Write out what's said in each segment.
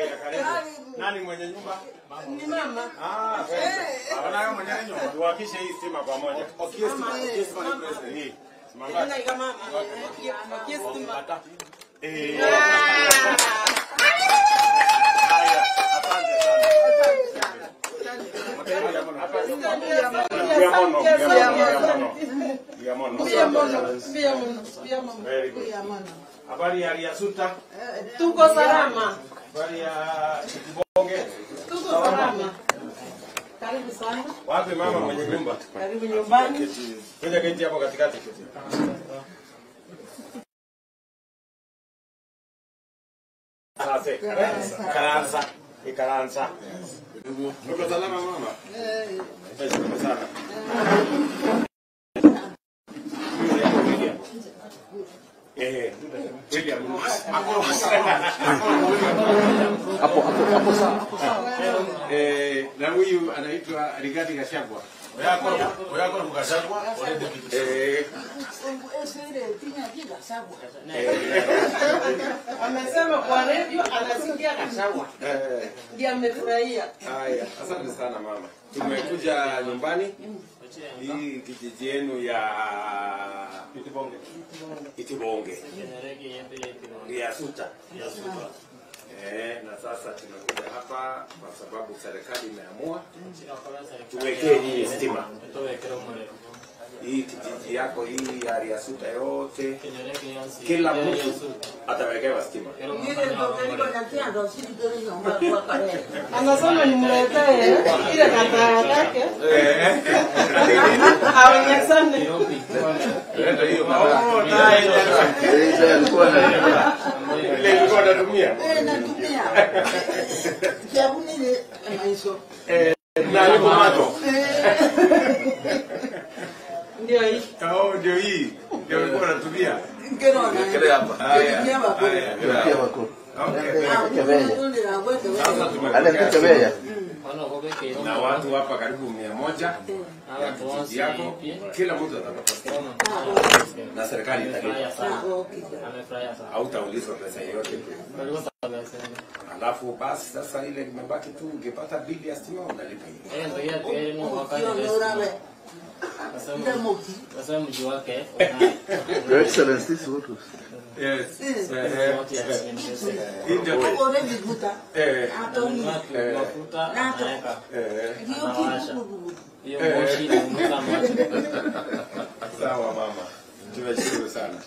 Haya, karibu. Nani mwenye nyumba? Ni mama. Wana mwenye nyumba. Tuwakishe hii stima pamoja. Okay, stima hii. Simama. Ndio kama mama. Okay, stima. Haya, habari ya Riasuta? Tuko salama. Habari ya Kibonge? Tuko salama. Karibu sana. Wapi mama mwenye nyumba? Karibu nyumbani. Kuja keti hapo katikati. Karanza. Ikaranza. Uko salama mama? Nashukuru sana. William. Hapo sawa. Na huyu anaitwa Rigathi Gachagua. Oyako Gachagua, olete kitu. Amesema kwa radio anasikia Gachagua. Ndiye amefurahia. Haya, asante sana mama. Tumekuja nyumbani. Hii kijiji yenu ya Itibonge. Riasuta. Na sasa tumekuja hapa kwa sababu serikali imeamua tuwekee hii stima. Hii kijiji yako hii ya Riasuta yote kila mtu atawekewa stima. Anasema nimletee ile kata yake. Aonyeshane. Ndio hiyo. Ile ilikuwa natumia. Natumia. Kiabuni ile maiso. Na yuko mato. Ndio hii. Ndio hii. Ndio ilikuwa natumia. Ngero hapa. Haya. Ndio wako. Na watu hapa karibu 100 yako kila mtu atapata stima. Na serikali italipa. Amefurahia sana. Hautaulizwa pesa yoyote. Alafu basi sasa ile imebaki tu ungepata bili ya stima unalipa hiyo. Ndio ndio wakati Sasa mji wake. Your Excellency, this what was. Yes. Ndio mafuta. Mafuta anaweka. Hiyo Hiyo moshi inanuka maji. Sawa mama. Tumeshukuru sana.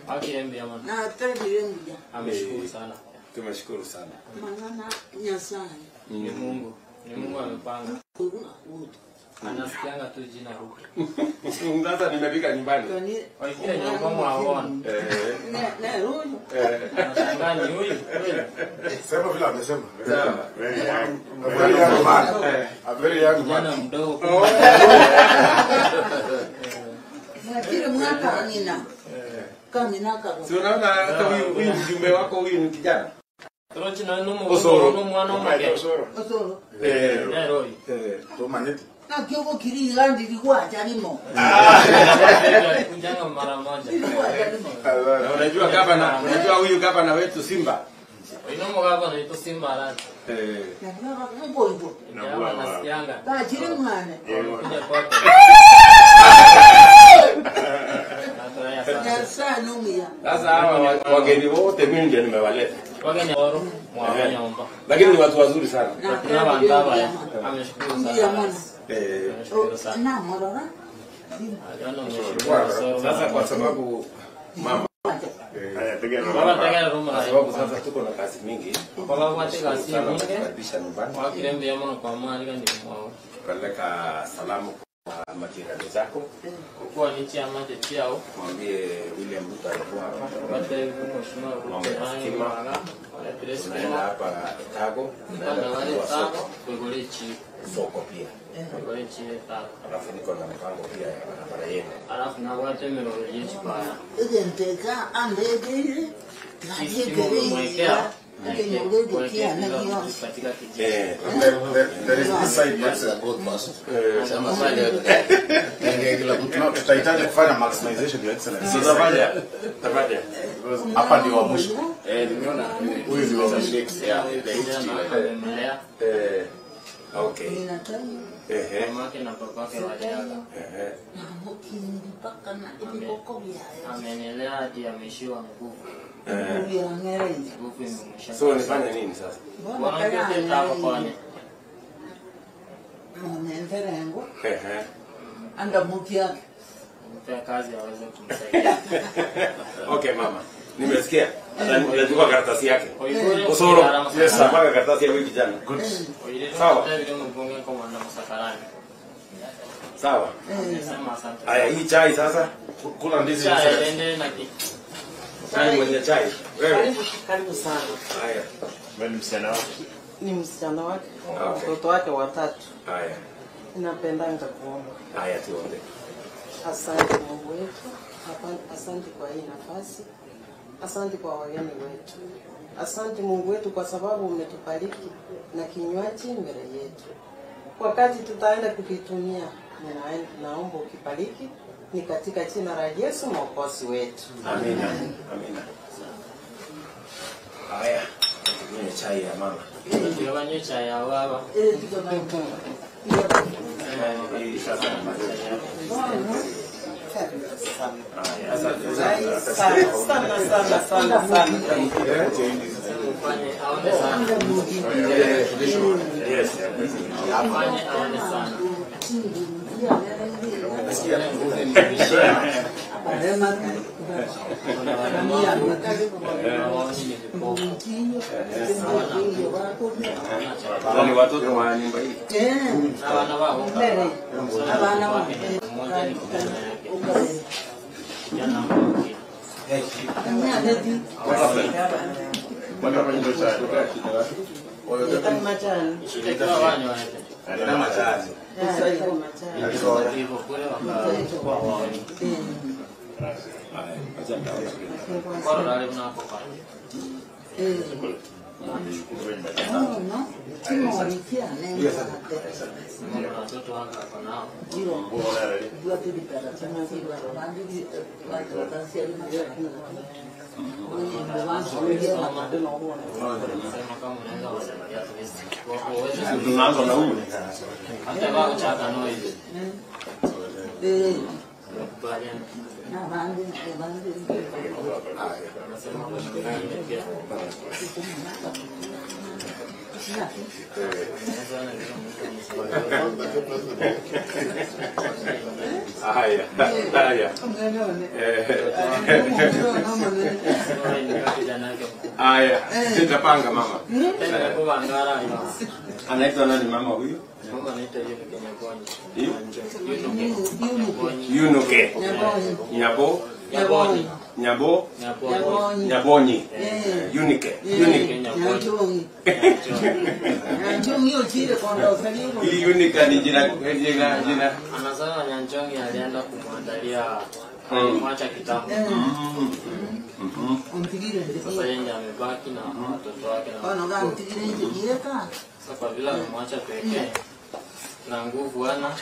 Akiambia mama. na tayari Ameshukuru sana. Tumeshukuru sana. maana nyasai Ni Mungu. Ni Mungu amepanga. Anasikianga tu jina Ruto. Sasa nimefika nyumbani. Wakiwa nyumba mwaona. na huyu Anashangaa ni huyu. Sema vile amesema. Jana mdogo. kile mwaka nina kanina Si unaona hata huyu mjumbe wako huyu ni kijana? Tunachi na numu mwana mmoja. osoro Nero. Tomaneti. na kiogo kiri gandi likuwa jalimo Kunjanga mara moja. Na unajua gavana, unajua huyu gavana wetu Simba. Inomo gaba na ito Simba alati. na baba mbo hivyo Jamaa nasikianga. ba kiri mwana Kuja kwake. nyasai numia Sasa hawa wageni wote mimi ndio nimewaleta. Wageni waro mwa nyumba. Lakini ni watu wazuri sana. Na wandaba ya. Ameshukuru sana. Ameshukuru sana. na morora Aliona mshukuru. Sasa kwa sababu mama Baba tegea rumba na sababu sasa tuko na kazi mingi. baba wateka si mingi. Kukaribisha nyumbani. Wakirembea mwana kwa mali kandi mwao. Kupeleka salamu kwa majirani zako. Kwa nchi ama chao. Mwambie William Ruto alikuwa hapa. Baada ya mheshimiwa Ruto Tunaenda hapa Kago. na wale sako kugolechi Soko pia. kugolechi sako. Alafu niko na mpango pia ya barabara yenu. Alafu na wale mmerojechi baya. identeka andege Mwekea. There is this side that's a good person. Tutahitaji kufanya maximization ya excellence. Tafadhali. hapa ndio wa mwisho. Nimeona Huyu ndio wa mwisho. Okay. Mamake na babake waliaga. Amenilea hadi ameishiwa nguvu. Nguvu imemsha. So nifanye nini sasa? Bwana yote tawa kwani. Anda mukia. Mpe kazi aweze kumsaidia. Okay mama. Nimesikia. Hata nimechukua karatasi yake. Usoro. Yes, napaka karatasi ya wiki jana. Good. Sawa. Sawa. Haya, hii chai sasa. Kula ndizi Chai sasa. ende na Chai mwenye chai. Wewe. Karibu sana. Haya. Wewe ni msichana wako? Ni msichana wake. Okay. Watoto wake watatu. Haya. Ninapendanga kuomba. Haya tuombe. Asante Mungu wetu. Asante kwa hii nafasi. Asante kwa wageni wetu. Asante Mungu wetu kwa sababu umetubariki na kinywaji mbele yetu. Wakati tutaenda kukitumia, naomba ukibariki ni katika jina la Yesu Mwokozi wetu. Amina. Amina. Haya. Tunywe chai ya mama. Tunywe chai ya baba. Hii sasa ni watoto wa nyumba hii. Tunaanza na huyu. Hata wao chaka noise. Haya. Haya. Haya. Tutapanga mama. Anaitwa nani mama huyu? Mungu anaita yeye Yunuke. Nyabo. Nyabo. Nyabonyi. Unike. Hii unika ni jina. Anasema Nyanchongi alienda kumwandalia mwacha kitambo. Sasa yeye amebaki na watoto wake na sasa kwa vile amemwacha pekee na nguvu ana ya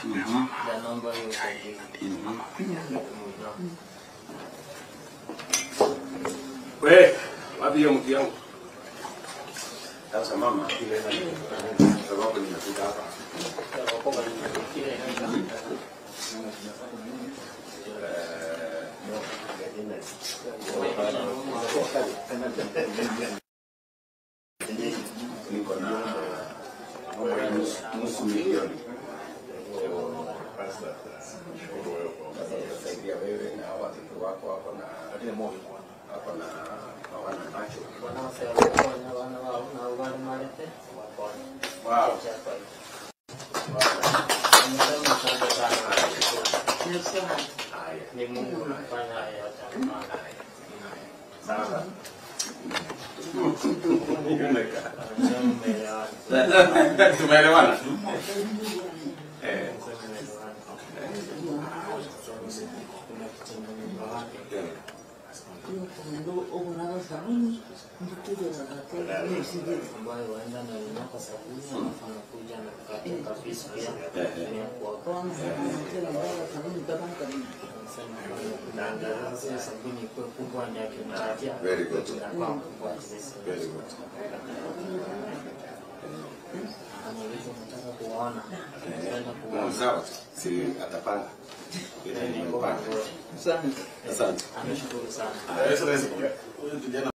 namba hiyo We, wapi hiyo mke wangu? Sasa mama, sababu nimefika hapa. Niko na nusu milioni. Saidia wewe na watoto wako hapo na hawana macho. Wow. Ni Mungu anafanya yote. Sasa. Tumeelewana? Sasa sabuni ikuwe kubwa ndio akimtatia. Very good. Very good. Nataka kuona. Sawa. Si atapanga. Asante. Asante. Ameshukuru sana.